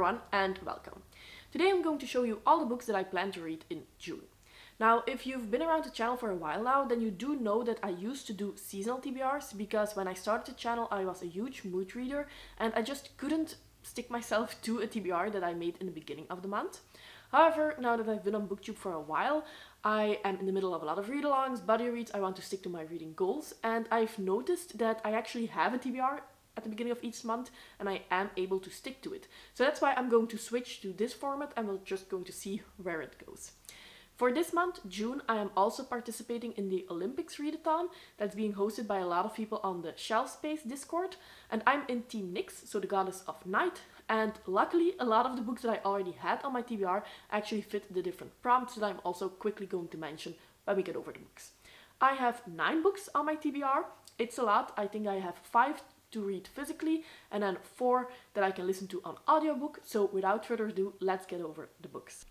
everyone and welcome. Today I'm going to show you all the books that I plan to read in June. Now, if you've been around the channel for a while now, then you do know that I used to do seasonal TBRs because when I started the channel I was a huge mood reader and I just couldn't stick myself to a TBR that I made in the beginning of the month. However, now that I've been on BookTube for a while, I am in the middle of a lot of read-alongs, buddy reads, I want to stick to my reading goals, and I've noticed that I actually have a TBR at the beginning of each month and I am able to stick to it. So that's why I'm going to switch to this format and we're just going to see where it goes. For this month, June, I am also participating in the Olympics Readathon that's being hosted by a lot of people on the Shelf Space Discord, and I'm in Team Nyx, so the goddess of night, and luckily a lot of the books that I already had on my TBR actually fit the different prompts that I'm also quickly going to mention when we get over the books. I have 9 books on my TBR. It's a lot. I think I have 5 to read physically and then 4 that I can listen to on audiobook. So without further ado, let's get over the books.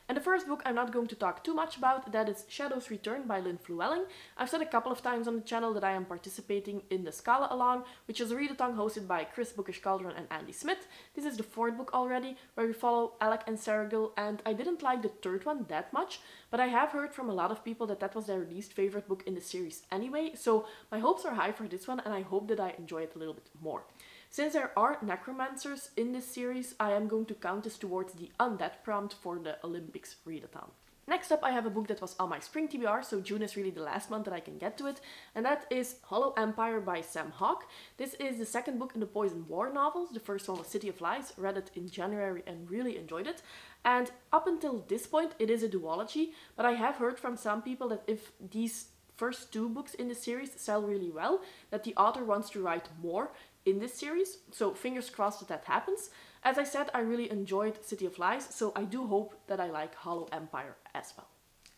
And the first book I'm not going to talk too much about, that is Shadow's Return by Lynn Flewelling. I've said a couple of times on the channel that I am participating in the Scala Along, which is a readathon hosted by Chris Bookish Cauldron and Andy Smith. This is the 4th book already, where we follow Alec and Sergil, and I didn't like the 3rd one that much, but I have heard from a lot of people that that was their least favorite book in the series anyway, so my hopes are high for this one and I hope that I enjoy it a little bit more. Since there are necromancers in this series, I am going to count this towards the undead prompt for the Olympics Readathon. Next up, I have a book that was on my spring TBR, so June is really the last month that I can get to it, and that is Hollow Empire by Sam Hawke. This is the 2nd book in the Poison War novels. The first one was City of Lies, read it in January and really enjoyed it. And up until this point, it is a duology, but I have heard from some people that if these first 2 books in the series sell really well, that the author wants to write more in this series, so fingers crossed that that happens. As I said, I really enjoyed City of Lies, so I do hope that I like Hollow Empire as well.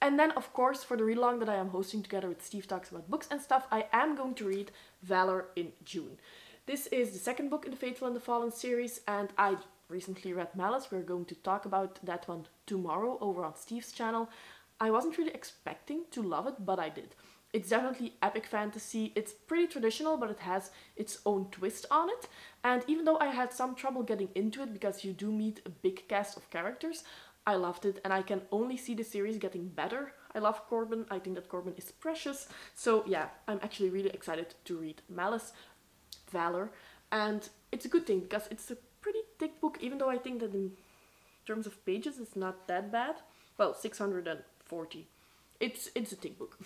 And then, of course, for the read-along that I am hosting together with Steve Talks About Books and stuff, I am going to read Valor in June. This is the 2nd book in the Faithful and the Fallen series, and I recently read Malice. We're going to talk about that one tomorrow over on Steve's channel. I wasn't really expecting to love it, but I did. It's definitely epic fantasy. It's pretty traditional, but it has its own twist on it. And even though I had some trouble getting into it because you do meet a big cast of characters, I loved it and I can only see the series getting better. I love Corbin. I think that Corbin is precious. So yeah, I'm actually really excited to read Malice, Valor. And it's a good thing because it's a pretty thick book, even though I think that in terms of pages it's not that bad. Well, 640. It's a thick book.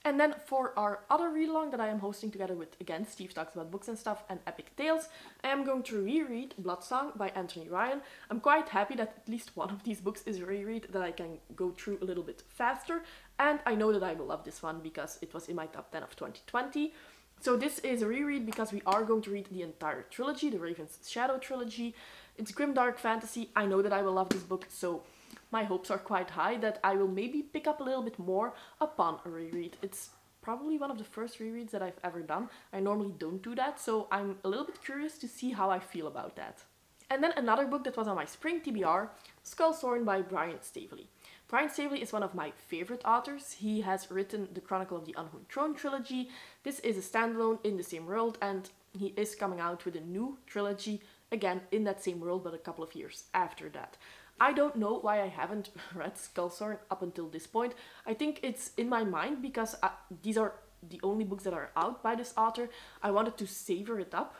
And then for our other read-along that I am hosting together with, again, Steve Talks About Books and Stuff and Epic Tales, I am going to reread Bloodsong by Anthony Ryan. I'm quite happy that at least one of these books is a reread that I can go through a little bit faster, and I know that I will love this one because it was in my top 10 of 2020. So this is a reread because we are going to read the entire trilogy, the Raven's Shadow trilogy. It's grimdark fantasy. I know that I will love this book, so my hopes are quite high that I will maybe pick up a little bit more upon a reread. It's probably one of the first rereads that I've ever done. I normally don't do that, so I'm a little bit curious to see how I feel about that. And then another book that was on my spring TBR, Skullthorn by Brian Staveley. Brian Staveley is one of my favorite authors. He has written the Chronicle of the Unhorned Throne trilogy. This is a standalone in the same world, and he is coming out with a new trilogy, again in that same world, but a couple of years after that. I don't know why I haven't read Skullthorn up until this point. I think it's in my mind because these are the only books that are out by this author. I wanted to savor it up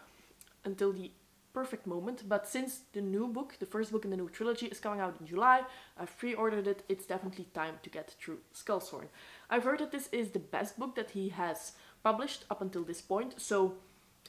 until the perfect moment, but since the new book, the first book in the new trilogy, is coming out in July, I've pre-ordered it. It's definitely time to get through Skullthorn. I've heard that this is the best book that he has published up until this point, so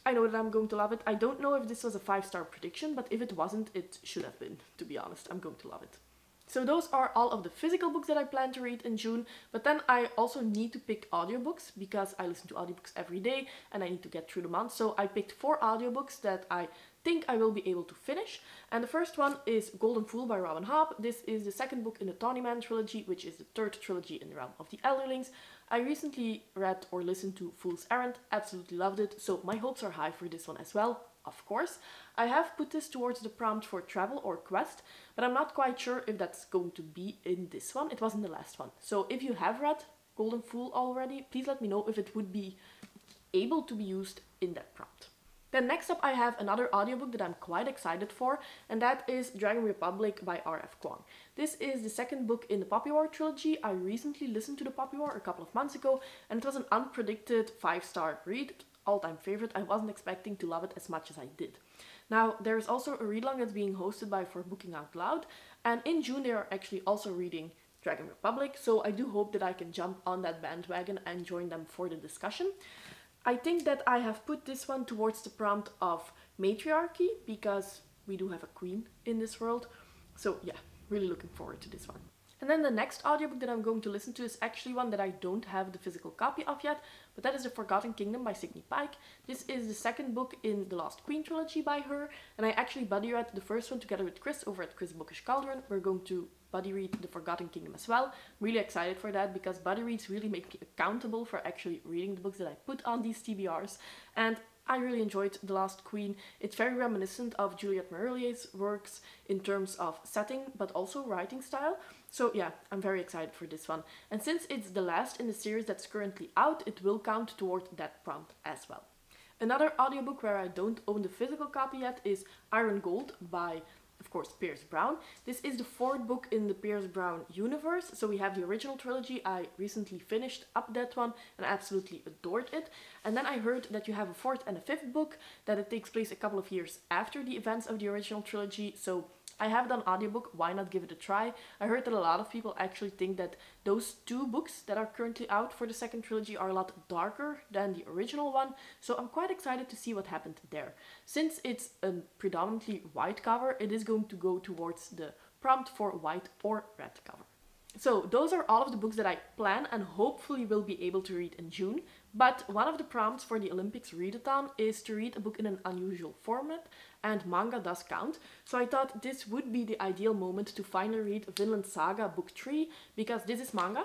I know that I'm going to love it. I don't know if this was a 5-star prediction, but if it wasn't, it should have been, to be honest. I'm going to love it. So those are all of the physical books that I plan to read in June, but then I also need to pick audiobooks because I listen to audiobooks every day and I need to get through the month. So I picked 4 audiobooks that I think I will be able to finish. And the first one is Golden Fool by Robin Hobb. This is the 2nd book in the Tawny Man trilogy, which is the 3rd trilogy in the Realm of the Elderlings. I recently read or listened to Fool's Errand, absolutely loved it, so my hopes are high for this one as well, of course. I have put this towards the prompt for travel or quest, but I'm not quite sure if that's going to be in this one. It was in the last one. So if you have read Golden Fool already, please let me know if it would be able to be used in that prompt. Then next up I have another audiobook that I'm quite excited for, and that is Dragon Republic by R.F. Kuang. This is the second book in the Poppy War trilogy. I recently listened to the Poppy War a couple of months ago, and it was an unpredicted 5-star read, all-time favorite. I wasn't expecting to love it as much as I did. Now, there's also a read-along that's being hosted by For Booking Out Loud, and in June they are actually also reading Dragon Republic, so I do hope that I can jump on that bandwagon and join them for the discussion. I think that I have put this one towards the prompt of matriarchy, because we do have a queen in this world, so yeah, really looking forward to this one. And then the next audiobook that I'm going to listen to is actually one that I don't have the physical copy of yet, but that is The Forgotten Kingdom by Signy Pike. This is the second book in the Lost Queen trilogy by her, and I actually buddy read the first one together with Chris over at Chris Bookish Cauldron. We're going to buddy read The Forgotten Kingdom as well. I'm really excited for that because buddy reads really make me accountable for actually reading the books that I put on these TBRs, and I really enjoyed The Last Queen. It's very reminiscent of Juliette Marulier's works in terms of setting, but also writing style. So yeah, I'm very excited for this one. And since it's the last in the series that's currently out, it will count toward that prompt as well. Another audiobook where I don't own the physical copy yet is Iron Gold by, of course, Pierce Brown. This is the fourth book in the Pierce Brown universe. So we have the original trilogy. I recently finished up that one and I absolutely adored it. And then I heard that you have a fourth and a fifth book, that it takes place a couple of years after the events of the original trilogy. So I have it on audiobook, why not give it a try? I heard that a lot of people actually think that those two books that are currently out for the second trilogy are a lot darker than the original one, so I'm quite excited to see what happened there. Since it's a predominantly white cover, it is going to go towards the prompt for white or red cover. So those are all of the books that I plan and hopefully will be able to read in June. But one of the prompts for the Olympics Readathon is to read a book in an unusual format, and manga does count. So I thought this would be the ideal moment to finally read Vinland Saga Book 3, because this is manga.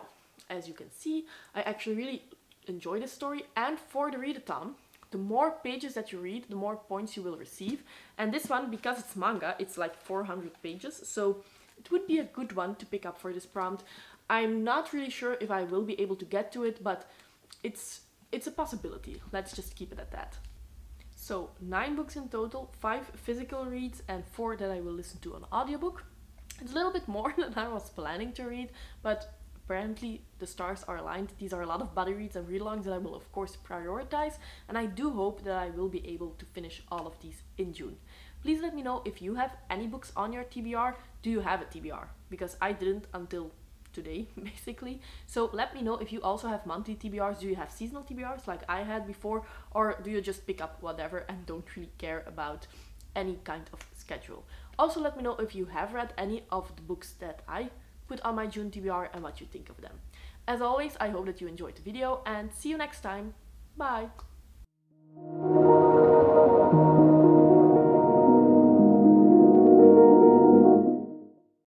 As you can see, I actually really enjoy this story, and for the Readathon, the more pages that you read, the more points you will receive. And this one, because it's manga, it's like 400 pages, so it would be a good one to pick up for this prompt. I'm not really sure if I will be able to get to it, but it's a possibility. Let's just keep it at that. So 9 books in total, 5 physical reads and 4 that I will listen to on audiobook. It's a little bit more than I was planning to read, but apparently the stars are aligned. These are a lot of buddy reads and read-alongs that I will of course prioritize, and I do hope that I will be able to finish all of these in June. Please let me know if you have any books on your TBR. Do you have a TBR? Because I didn't until today, basically. So let me know if you also have monthly TBRs. Do you have seasonal TBRs like I had before? Or do you just pick up whatever and don't really care about any kind of schedule? Also let me know if you have read any of the books that I put on my June TBR and what you think of them. As always, I hope that you enjoyed the video and see you next time. Bye!